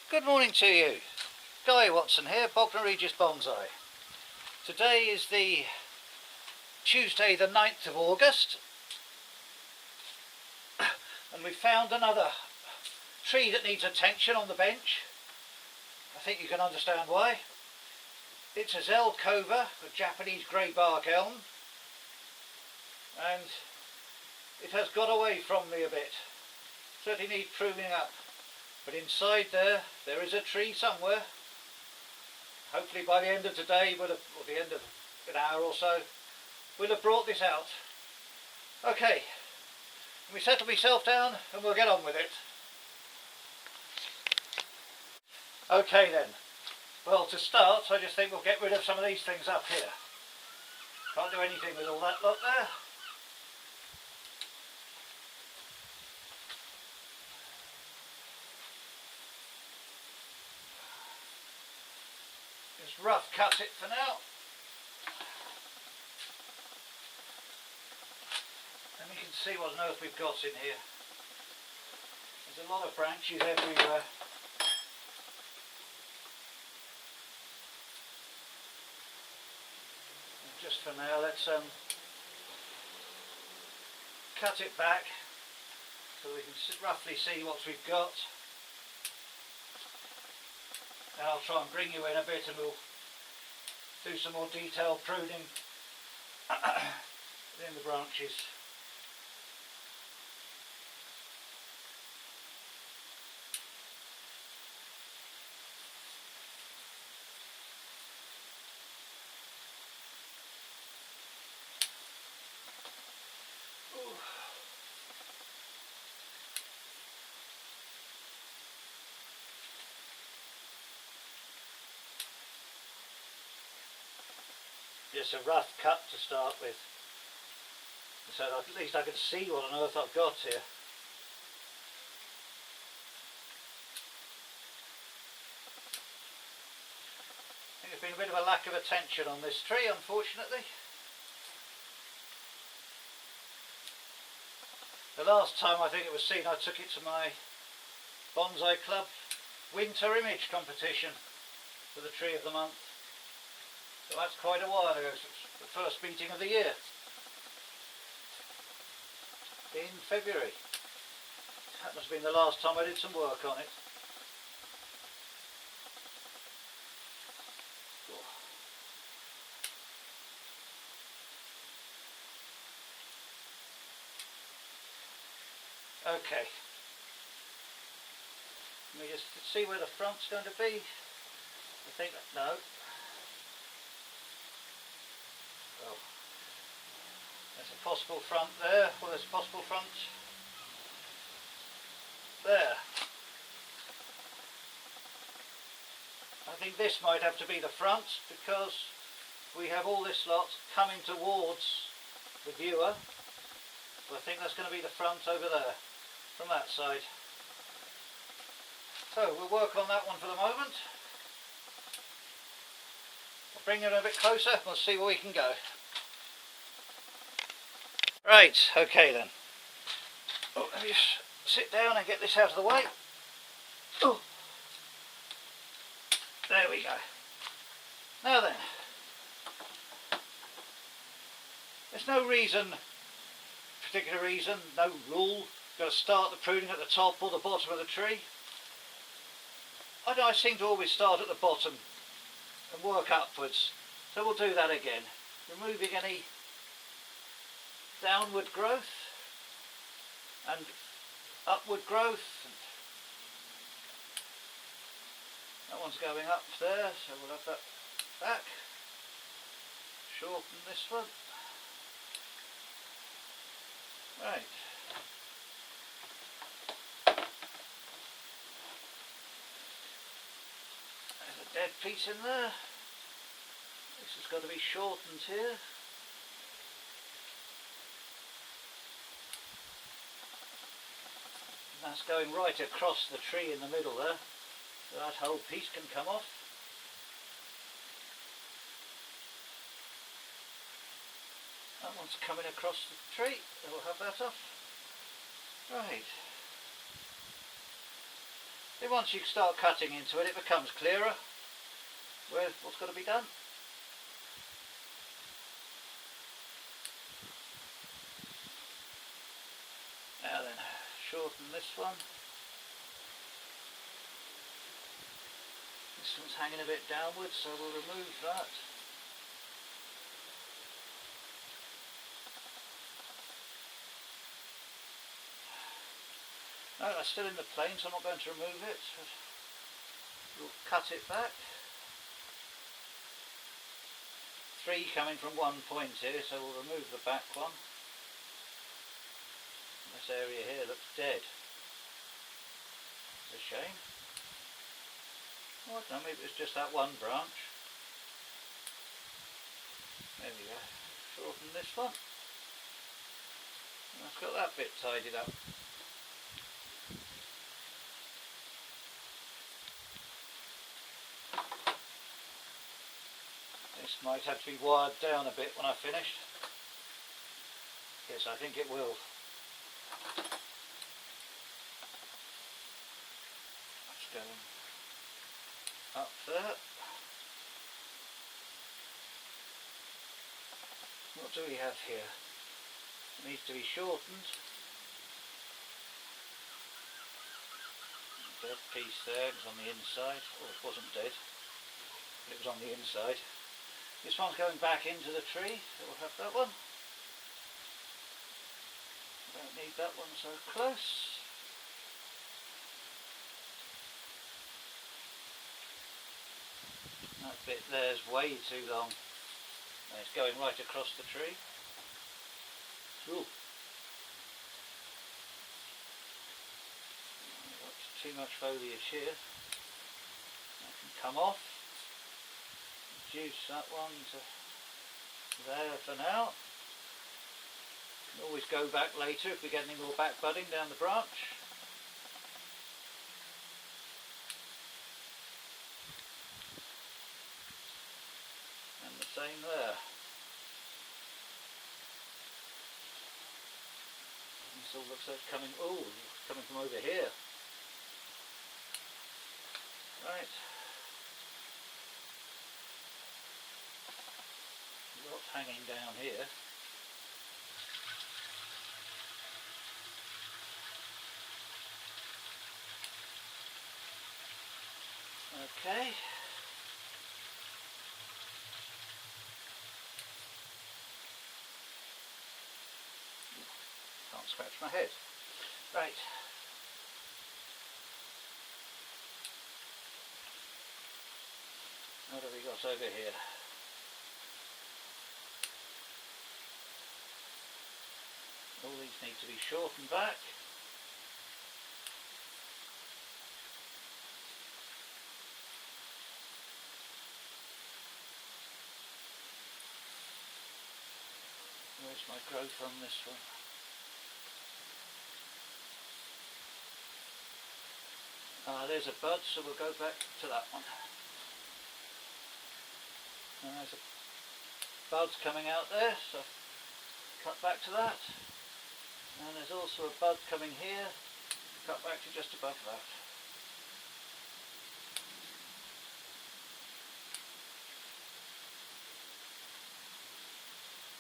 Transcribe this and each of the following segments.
Good morning to you. Guy Watson here, Bognor Regis Bonsai. Today is the Tuesday the 9th of August and we found another tree that needs attention on the bench. I think you can understand why. It's a Zelkova, a Japanese grey bark elm, and it has got away from me a bit. Certainly needs pruning up. But inside there is a tree somewhere. Hopefully by the end of today, or the end of an hour or so, we'll have brought this out. Okay, let me settle myself down and we'll get on with it. Okay then, well to start I just think we'll get rid of some of these things up here. Can't do anything with all that lot there. Just rough cut it for now. And we can see what on earth we've got in here. There's a lot of branches everywhere. And just for now, let's cut it back so we can roughly see what we've got. And I'll try and bring you in a bit and we'll do some more detailed pruning within the branches. Just a rough cut to start with, so that at least I can see what on earth I've got here. I think there's been a bit of a lack of attention on this tree, unfortunately. The last time I think it was seen, I took it to my bonsai club winter image competition for the tree of the month. So that's quite a while ago, since the first meeting of the year, in February. That must have been the last time I did some work on it. Okay, let me just see where the front's going to be. I think, no. Oh, there's a possible front there. Well, there's a possible front there. I think this might have to be the front because we have all this lot coming towards the viewer. So I think that's going to be the front over there from that side. So we'll work on that one for the moment. I'll bring it a bit closer and we'll see where we can go. Right, okay then. Oh, let me just sit down and get this out of the way. Oh, there we go. Now then, there's no particular reason, no rule. You've got to start the pruning at the top or the bottom of the tree. I seem to always start at the bottom and work upwards. So we'll do that again. Removing any downward growth and upward growth. That one's going up there, so we'll have that back. Shorten this one. Right. There's a dead piece in there. This has got to be shortened here. And that's going right across the tree in the middle there. So that whole piece can come off. That one's coming across the tree, so we'll have that off. Right. Then once you start cutting into it, it becomes clearer what's got to be done. Now then, shorten this one. This one's hanging a bit downwards, so we'll remove that. No, that's still in the plane, so I'm not going to remove it. We'll cut it back. 3 coming from one point here, so we'll remove the back one. This area here looks dead. It's a shame. Oh, I don't know, maybe it's just that one branch. There we go. Shorten this one. And I've got that bit tidied up. This might have to be wired down a bit when I've finished. Yes, I think it will. That's going up there. What do we have here? It needs to be shortened. Dead piece there, it was on the inside. Oh, it wasn't dead, but it was on the inside. This one's going back into the tree, so we'll have that one. Don't need that one so close. That bit there's way too long. And it's going right across the tree. Ooh. Got too much foliage here. That can come off. Reduce that one to there for now. Can always go back later if we get any more back budding down the branch. And the same there. This all looks like it's coming, oh, it's coming from over here. Right. What's hanging down here? Okay. Can't scratch my head. Right. What have we got over here? All these need to be shortened back. Where's my growth on this one? There's a bud, so we'll go back to that one. And there's a bud's coming out there, so cut back to that. And there's also a bud coming here, cut back to just above that.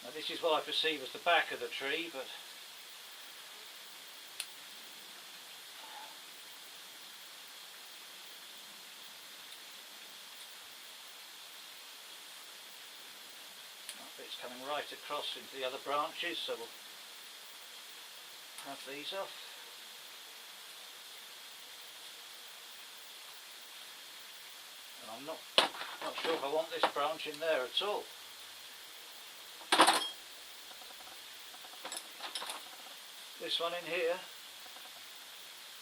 Now this is what I perceive as the back of the tree, but that bit's coming right across into the other branches, so we'll have these off. And I'm not sure if I want this branch in there at all. This one in here,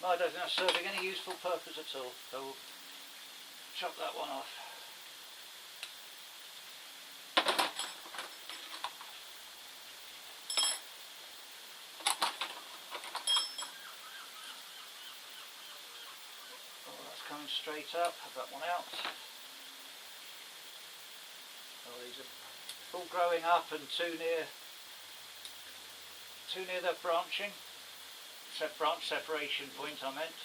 I don't think that's serving any useful purpose at all, so we'll chop that one off. Coming straight up, have that one out. Oh, these are all growing up and too near the branching, branch separation point I meant.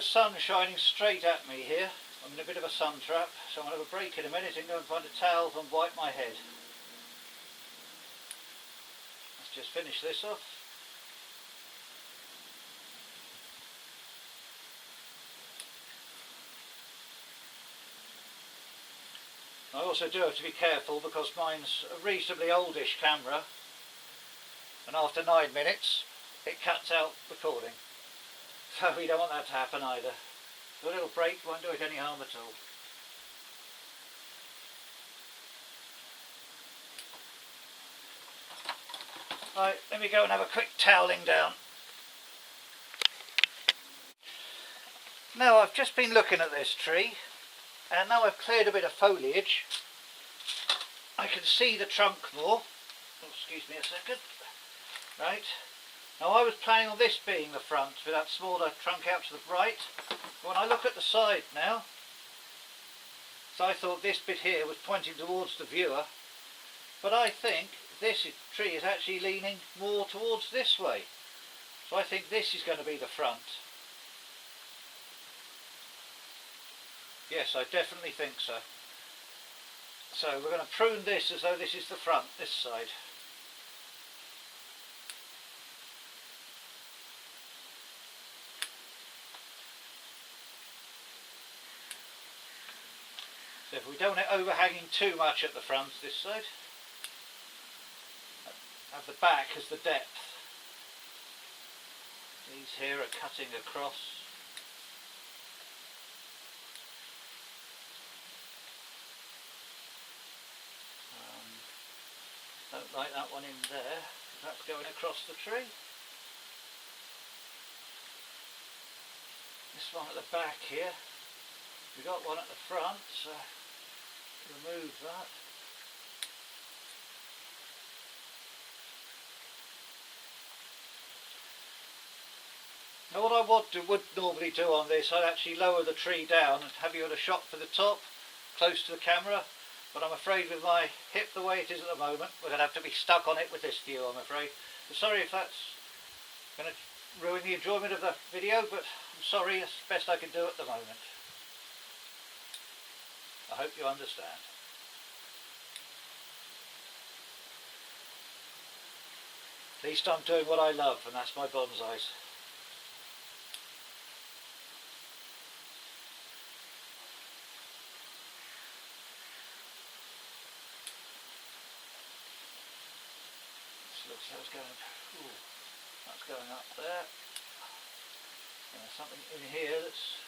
the sun shining straight at me here. I'm in a bit of a sun trap, so I'm going to have a break in a minute and go and find a towel and wipe my head. Let's just finish this off. I also do have to be careful because mine's a reasonably oldish camera, and after 9 minutes it cuts out recording. So we don't want that to happen either. So a little break won't do it any harm at all. Right, let me go and have a quick toweling down. Now I've just been looking at this tree, and now I've cleared a bit of foliage, I can see the trunk more. Oh, excuse me a second. Right. Now I was planning on this being the front with that smaller trunk out to the right. When I look at the side now, so I thought this bit here was pointing towards the viewer, but I think this tree is actually leaning more towards this way. So I think this is going to be the front. Yes, I definitely think so. So we're going to prune this as though this is the front, this side. So if we don't want it overhanging too much at the front, this side, have the back as the depth. These here are cutting across. Don't like that one in there, that's going across the tree. This one at the back here, we got one at the front, so remove that. Now what I would normally do on this, I'd actually lower the tree down and have you at a shot for the top, close to the camera, but I'm afraid with my hip the way it is at the moment, we're going to have to be stuck on it with this view, I'm afraid. So sorry if that's going to ruin the enjoyment of the video, but I'm sorry, it's the best I can do at the moment. I hope you understand. At least I'm doing what I love, and that's my bonsais. This looks like it's going, ooh, that's going up there. And there's something in here that's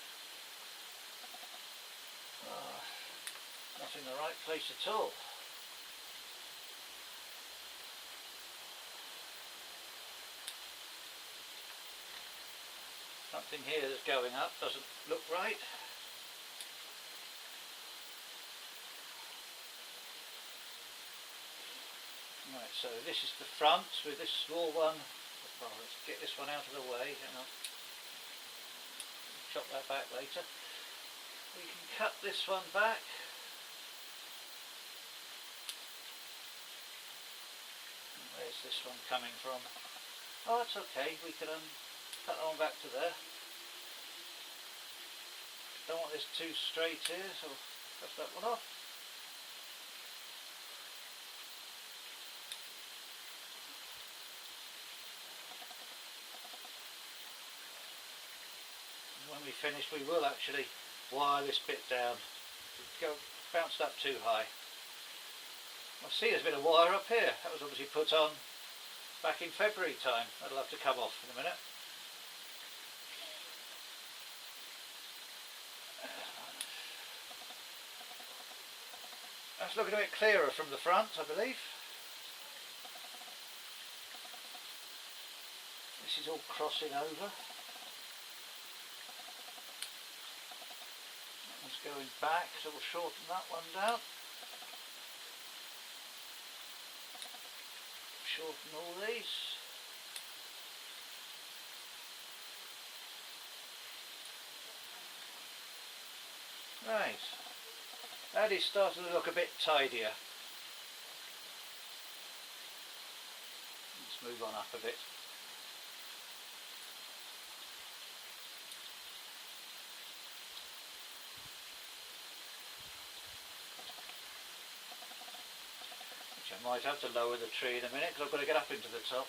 not in the right place at all. Something here that's going up doesn't look right. Right, so this is the front with this small one. Well, let's get this one out of the way. Hang on. Chop that back later. We can cut this one back. Where's this one coming from? Oh, that's okay. We can cut that one back to there. Don't want this too straight here, so cut that one off. And when we finish, we will actually wire this bit down. Bounced up too high. I see there's a bit of wire up here. That was obviously put on back in February time. That'll have to come off in a minute. That's looking a bit clearer from the front, I believe. This is all crossing over. That one's going back, so we'll shorten that one down. Shorten all these. Right, that is starting to look a bit tidier. Let's move on up a bit. I might have to lower the tree in a minute because I've got to get up into the top.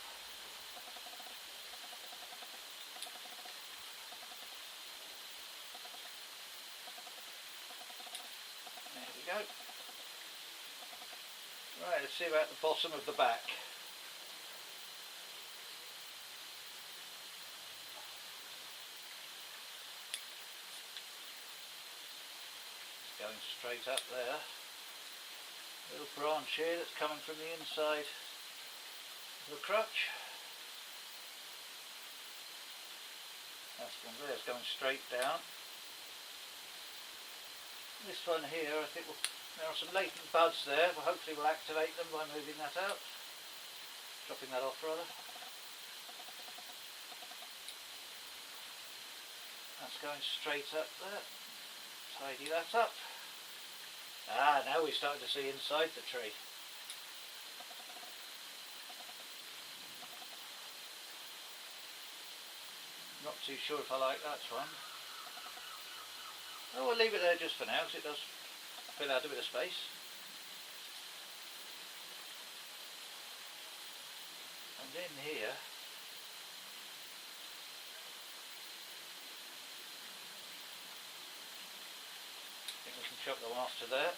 There we go. Right, let's see about the bottom of the back. It's going straight up there. Little branch here that's coming from the inside of the crutch. That's one there, it's going straight down. This one here, I think there are some latent buds there, but hopefully we'll activate them by moving that out. Dropping that off rather. That's going straight up there. Tidy that up. Ah, now we're starting to see inside the tree. Not too sure if I like that one. Oh, we'll leave it there just for now because it does fill out a bit of space. And in here, I think we can chop them off to there.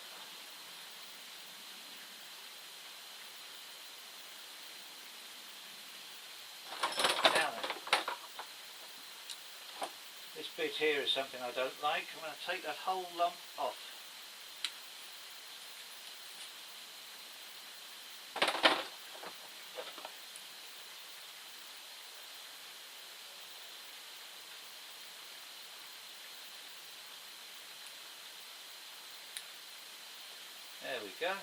Now then, this bit here is something I don't like. I'm going to take that whole lump off. There we go.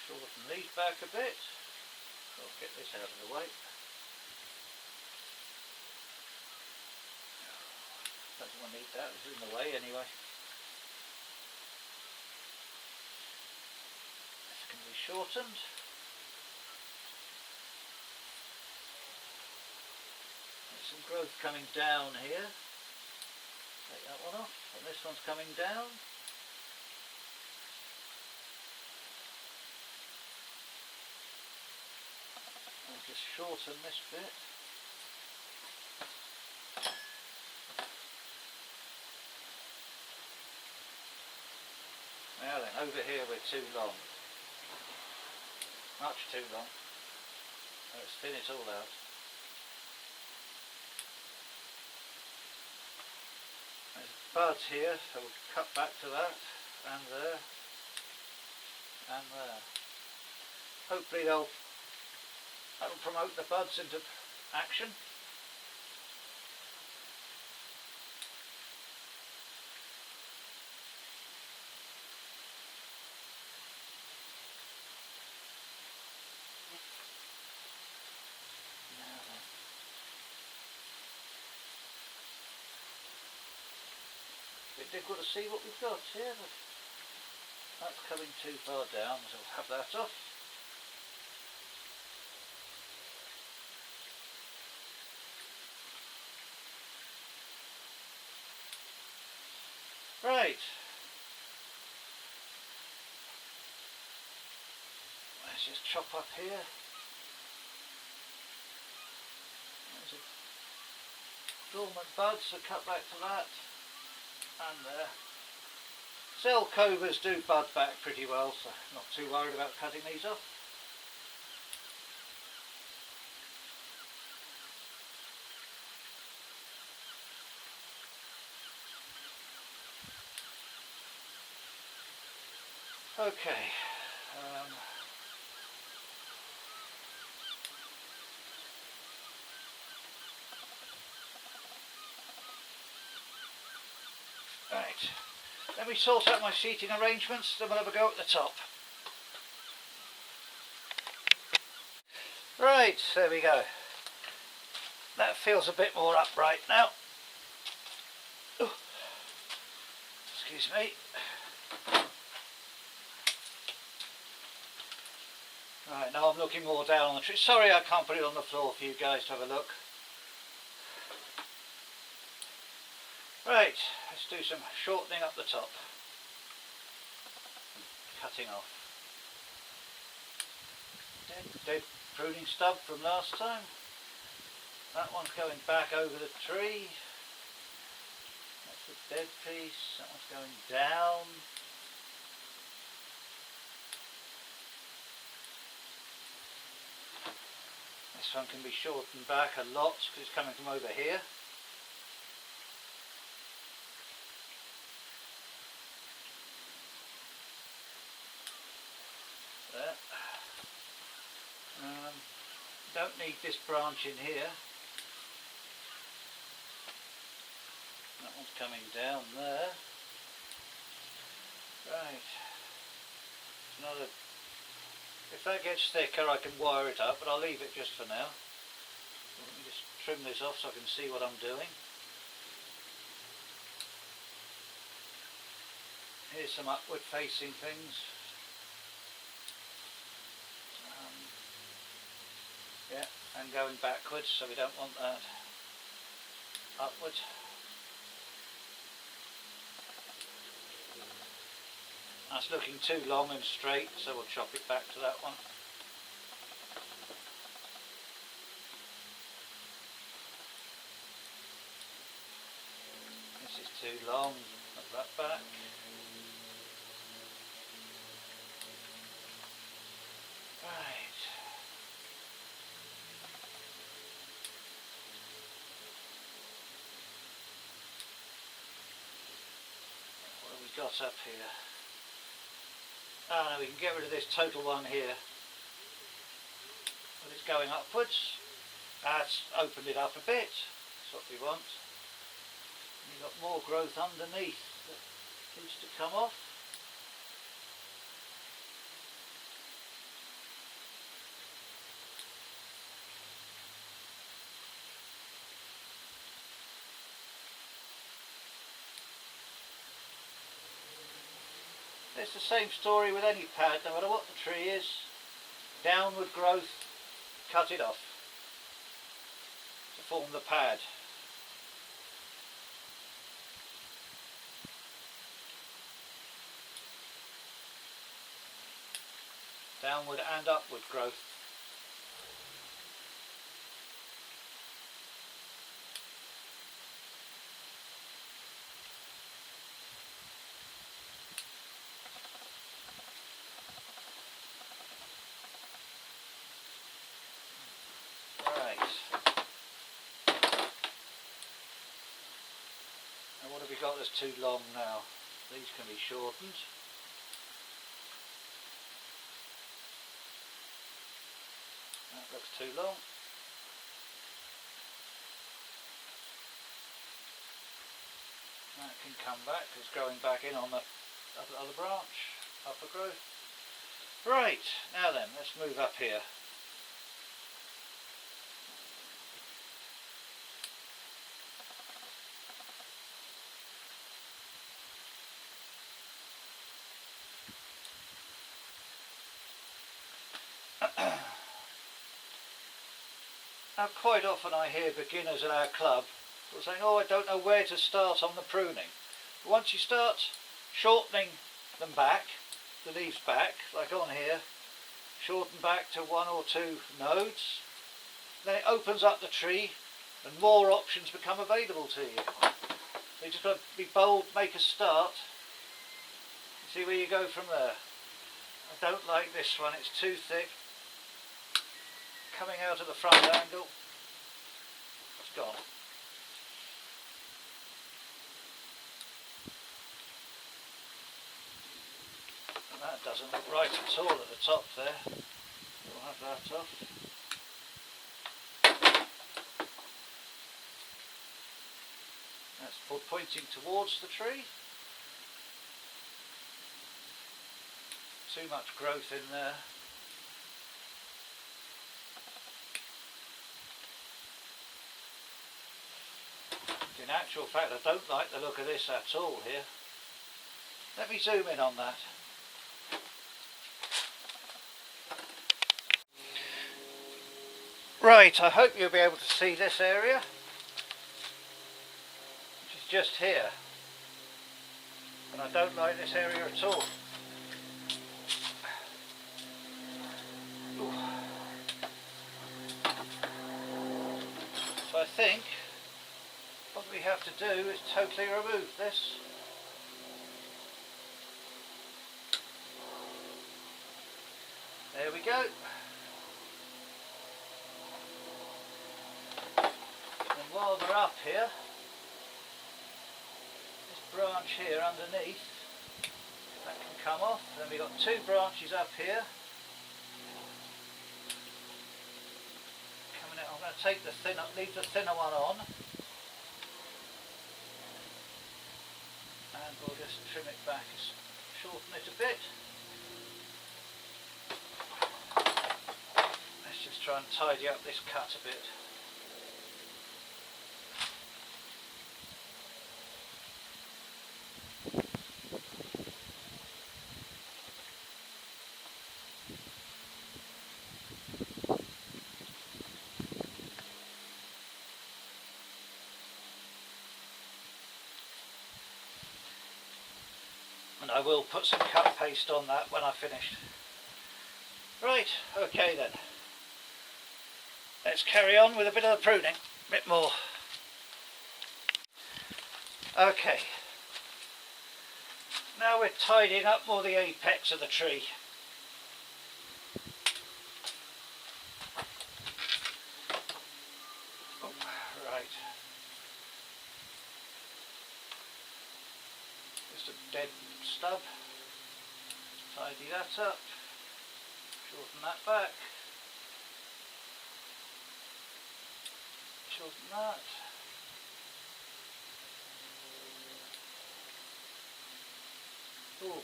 Shorten these back a bit. I'll get this out of the way. Doesn't need that, it's in the way anyway. This can be shortened. There's some growth coming down here. Take that one off, and this one's coming down. I'll just shorten this bit. Now then, over here we're too long. Much too long. Let's thin it all out. There's buds here, so we'll cut back to that, and there, and there. Hopefully that'll promote the buds into action. Bit difficult to see what we've got here, but that's coming too far down, so we'll have that off. Right. Let's just chop up here. There's a dormant bud, so cut back to that. And there. Zelkovas do bud back pretty well, so not too worried about cutting these off. Okay. Right, let me sort out my seating arrangements, then we'll have a go at the top. Right, there we go. That feels a bit more upright now. Ooh. Excuse me. Right, now I'm looking more down on the tree. Sorry I can't put it on the floor for you guys to have a look. Right, let's do some shortening up the top. cutting off. Dead pruning stub from last time. That one's going back over the tree. That's the dead piece. That one's going down. This one can be shortened back a lot because it's coming from over here. There. Don't need this branch in here. That one's coming down there. Right. Another. If that gets thicker I can wire it up, but I'll leave it just for now. Let me just trim this off so I can see what I'm doing. Here's some upward facing things. Yeah, and going backwards, so we don't want that. Upwards. That's looking too long and straight, so we'll chop it back to that one. This is too long, put that back. Right. What have we got up here? Ah, no, we can get rid of this total one here. But it's going upwards. That's opened it up a bit. That's what we want. You've got more growth underneath that needs to come off. It's the same story with any pad, no matter what the tree is. Downward growth, cut it off to form the pad. Downward and upward growth. What have we got that's too long now? These can be shortened. That looks too long. That can come back, it's growing back in on the other branch, upper growth. Right, now then, let's move up here. Now quite often I hear beginners at our club saying, oh, I don't know where to start on the pruning. But once you start shortening them back, the leaves back, like on here, shorten back to 1 or 2 nodes, then it opens up the tree and more options become available to you. So you just got to be bold, make a start, see where you go from there. I don't like this one, it's too thick. Coming out of the front angle, it's gone. And that doesn't look right at all at the top there. We'll have that off. That's pointing towards the tree. Too much growth in there. In actual fact, I don't like the look of this at all here. Let me zoom in on that. Right, I hope you'll be able to see this area, which is just here. And I don't like this area at all. think what we have to do is totally remove this. There we go. And while we're up here, this branch here underneath, that can come off. Then we've got two branches up here. Coming out, I'm going to take the thinner, leave the thinner one on. And we'll just trim it back, shorten it a bit. Let's just try and tidy up this cut a bit. And I will put some cut paste on that when I've finished. Right, okay then. Let's carry on with a bit of the pruning, a bit more. Okay. Now we're tidying up more the apex of the tree. Oh, right. Just a dead stub. Tidy that up. Shorten that back. Shorten that. Ooh.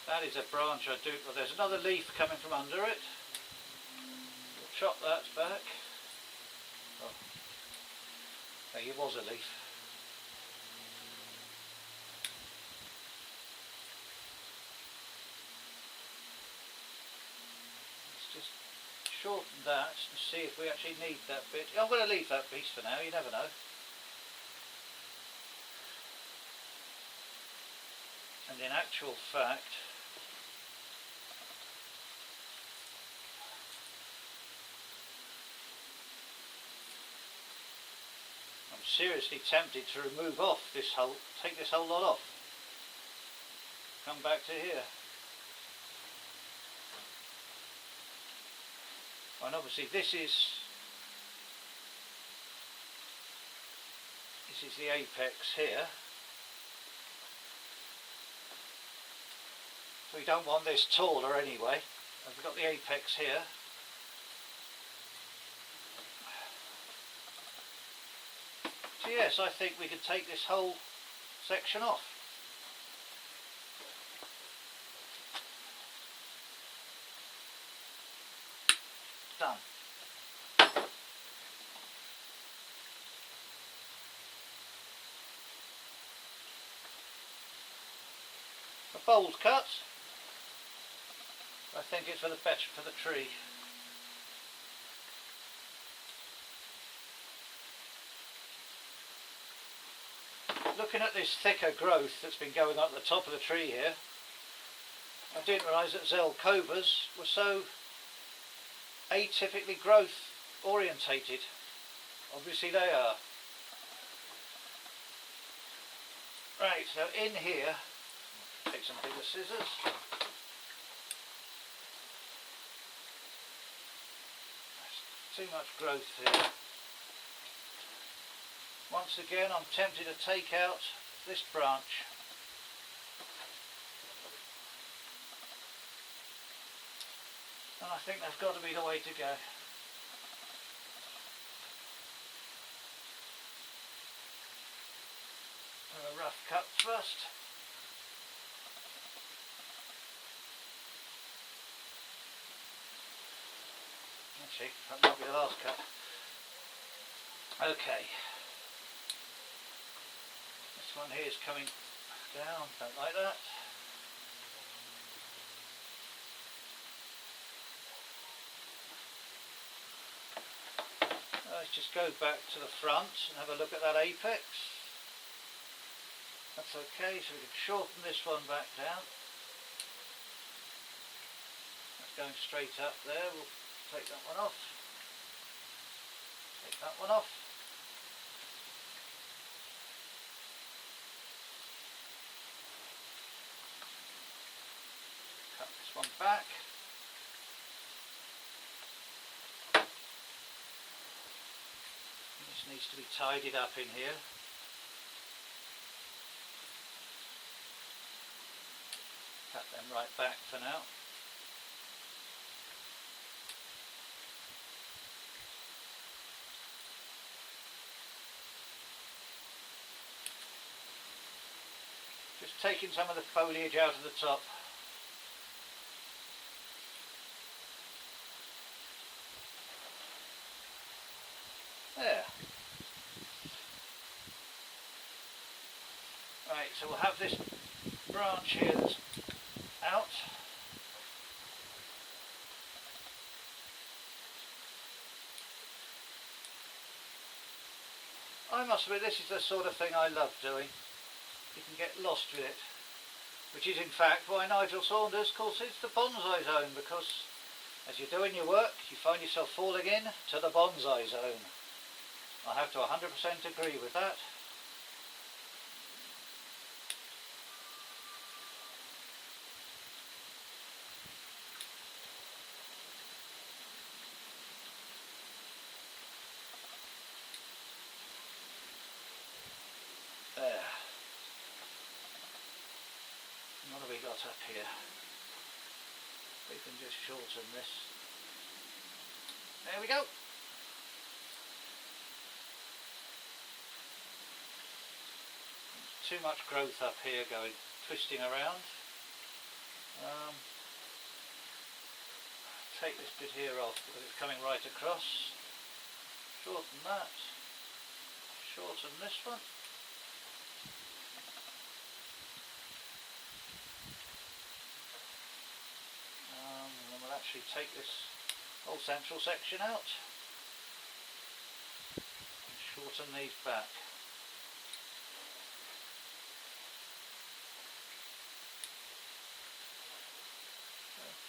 That is a branch I do. Well, there's another leaf coming from under it. We'll chop that back. Oh, there was a leaf. Let's just shorten that and see if we actually need that bit. I'm going to leave that piece for now, you never know. And in actual fact, I'm seriously tempted to remove off this whole, take this whole lot off. Come back to here. And obviously this is the apex here. So we don't want this taller anyway. And we've got the apex here. So yes, I think we could take this whole section off. Done. A bold cut. I think it's for the better for the tree. Looking at this thicker growth that's been going on at the top of the tree here, I didn't realise that Zelkovas were so atypically growth orientated. Obviously they are. Right, so in here, take some bigger scissors. Too much growth here. Once again, I'm tempted to take out this branch. And I think that's got to be the way to go. A rough cut first. Actually, that might be the last cut. Okay. This one here is coming down, don't like that. Let's just go back to the front and have a look at that apex. That's okay, so we can shorten this one back down. That's going straight up there, we'll take that one off. Take that one off. Cut this one back. This needs to be tidied up in here. Cut them right back for now. Just taking some of the foliage out of the top. There. Right, so we'll have this branch here that's out. I must admit, this is the sort of thing I love doing. You can get lost with it, which is in fact why Nigel Saunders calls it the bonsai zone, because as you're doing your work you find yourself falling in to the bonsai zone. I have to 100% agree with that. There. What have we got up here? We can just shorten this. There we go. Too much growth up here going, twisting around. Take this bit here off because it's coming right across. Shorten that. Shorten this one. And then we'll actually take this whole central section out and shorten these back.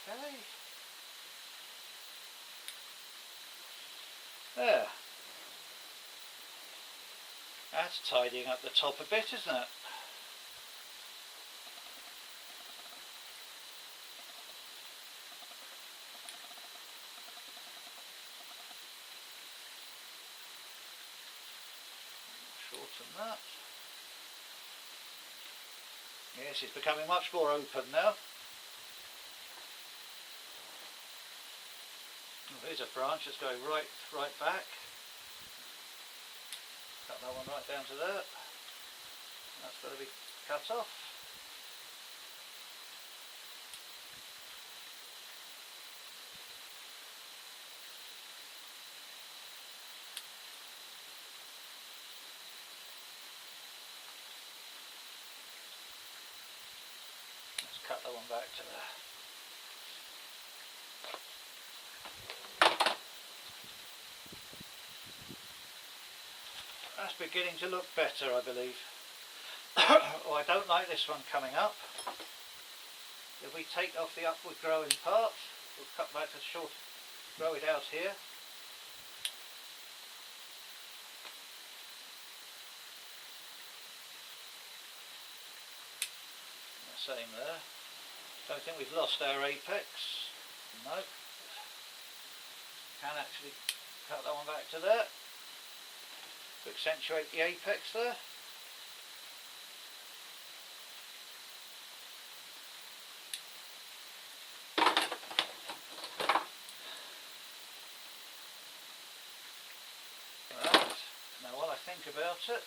Okay. There. That's tidying up the top a bit, isn't it? Shorten that. Yes, it's becoming much more open now. There's a branch that's going right back. Cut that one right down to there. That's got to be cut off. Let's cut that one back to there. That's beginning to look better, I believe. Oh, I don't like this one coming up. If we take off the upward growing part, we'll cut back to short, grow it out here. The same there. Don't think we've lost our apex. No. Can actually cut that one back to there. To accentuate the apex there. Right, now while I think about it,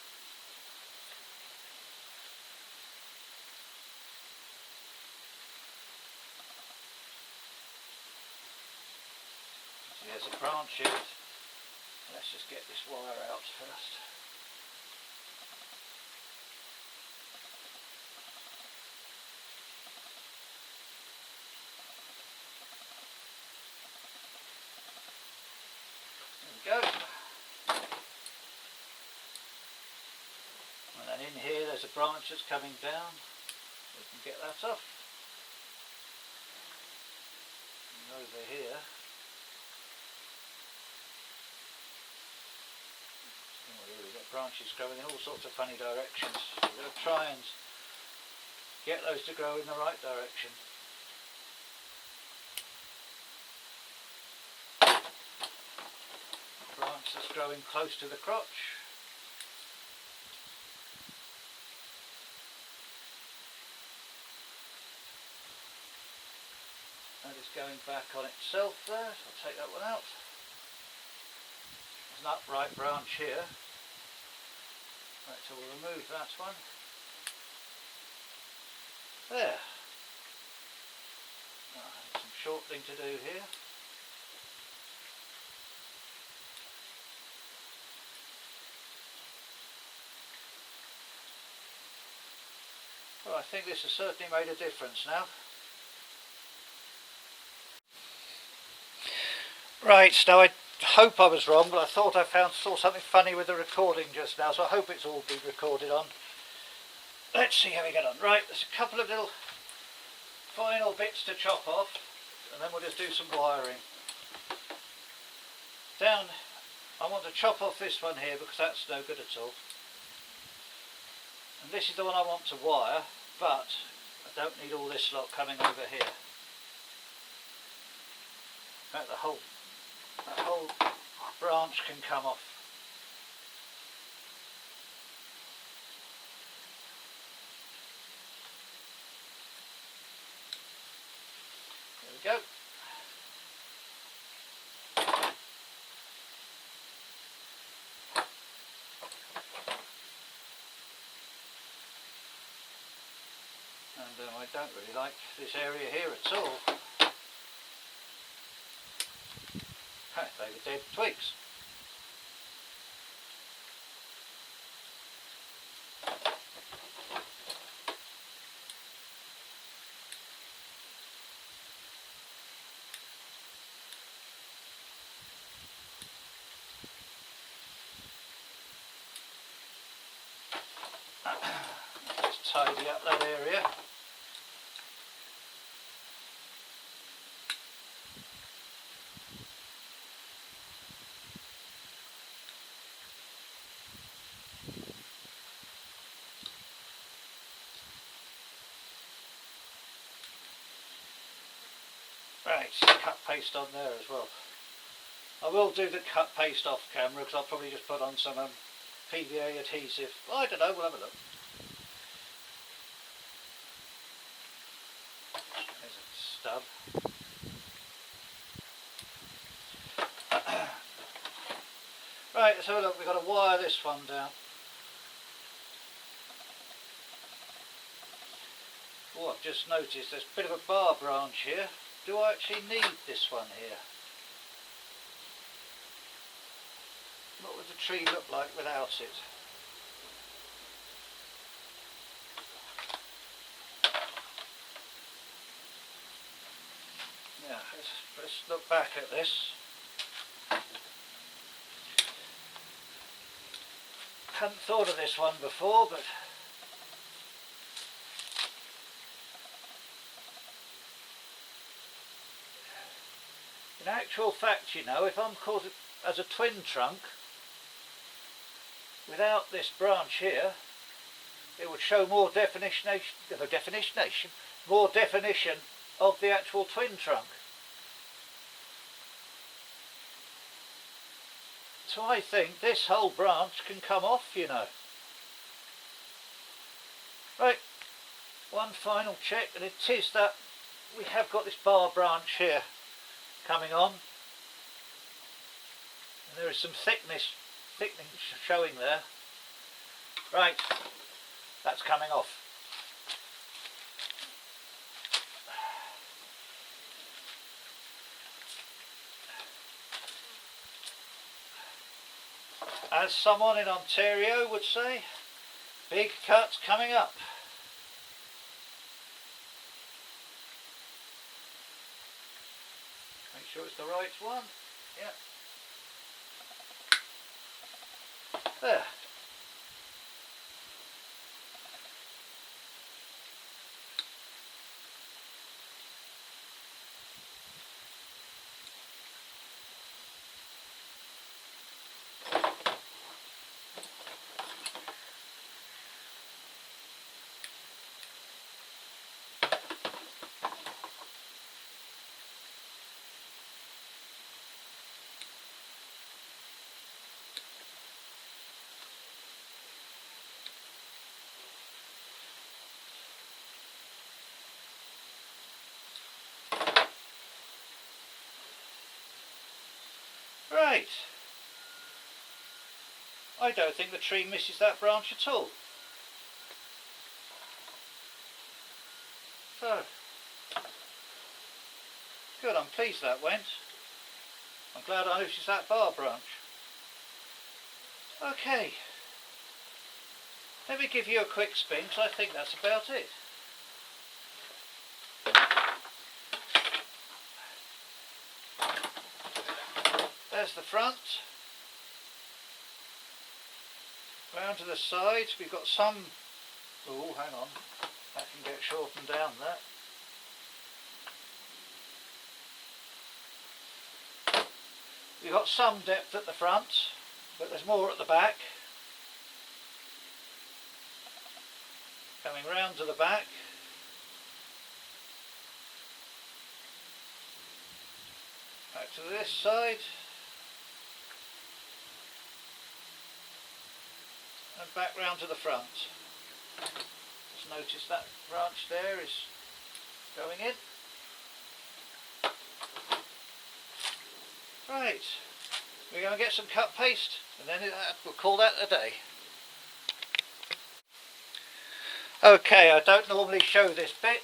there's a branch here. Let's just get this wire out first. There we go. And then in here there's a branch that's coming down. We can get that off. And over here branches growing in all sorts of funny directions. We're going to try and get those to grow in the right direction. Branch that's growing close to the crotch. That is going back on itself there, so I'll take that one out. There's an upright branch here. Right, so we'll remove that one. There. Some shortening to do here. Well, I think this has certainly made a difference now. Right, now I hope I was wrong, but I thought I saw something funny with the recording just now, so I hope it's all been recorded on. Let's see how we get on. Right, there's a couple of little final bits to chop off, and then we'll just do some wiring. Down, I want to chop off this one here because that's no good at all. And this is the one I want to wire, but I don't need all this lot coming over here. In fact, that whole branch can come off. There we go. And I don't really like this area here at all. They were dead twigs. Let's tidy up that area. Right, cut paste on there as well. I will do the cut paste off camera because I'll probably just put on some PVA adhesive. Well, I don't know, we'll have a look. There's a stub. Right, let's have a look. We've got to wire this one down. Oh, I've just noticed there's a bit of a bar branch here. Do I actually need this one here? What would the tree look like without it? Yeah, let's look back at this. Hadn't thought of this one before, but in actual fact, you know, if I'm caught as a twin trunk, without this branch here, it would show more definition of the actual twin trunk. So I think this whole branch can come off, you know. Right, one final check, and it is that we have got this bar branch here coming on, and there is some thickening showing there. Right, that's coming off. As someone in Ontario would say, big cuts coming up. Make sure it's the right one. Yeah. There. Right. I don't think the tree misses that branch at all. So, good, I'm pleased that went. I'm glad I noticed that bar branch. Okay. Let me give you a quick spin, because I think that's about it. There's the front. Round to the sides, we've got some... Oh, hang on. That can get shortened down there. We've got some depth at the front, but there's more at the back. Coming round to the back. Back to this side. And back round to the front. Just notice that branch there is going in. Right, we're going to get some cut paste and then we'll call that a day. Okay, I don't normally show this bit,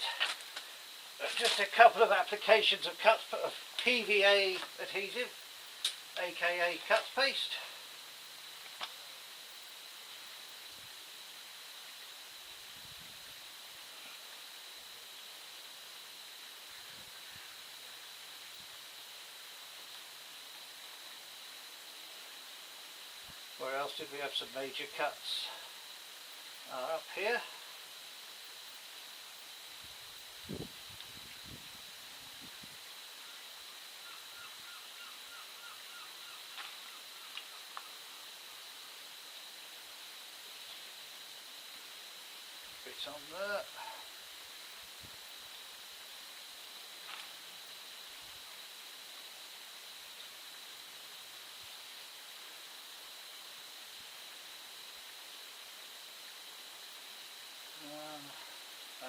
but just a couple of applications of PVA adhesive, aka cut paste. Where else did we have some major cuts? Up here. Bits on there.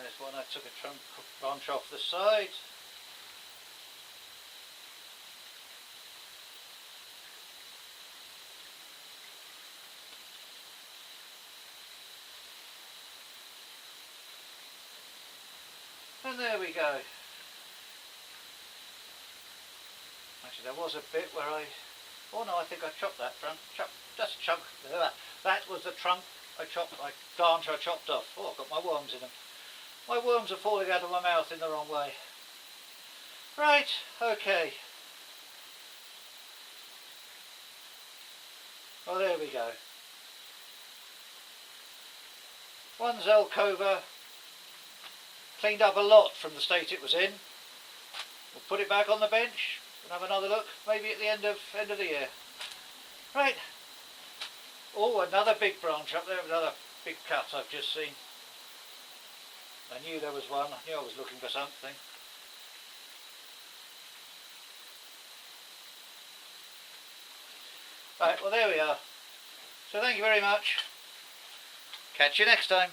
There's one I took a trunk branch off the side. And there we go. Actually, there was a bit where oh no, I think I chopped that front. Just a chunk. That was the trunk branch I chopped off. Oh, I've got my worms in them. My worms are falling out of my mouth in the wrong way. Right, okay. Well, there we go. One Zelkova, cleaned up a lot from the state it was in. We'll put it back on the bench and have another look, maybe at the end of the year. Right. Oh, another big branch up there, another big cut I've just seen. I knew there was one, I knew I was looking for something. Right, well there we are. So thank you very much. Catch you next time.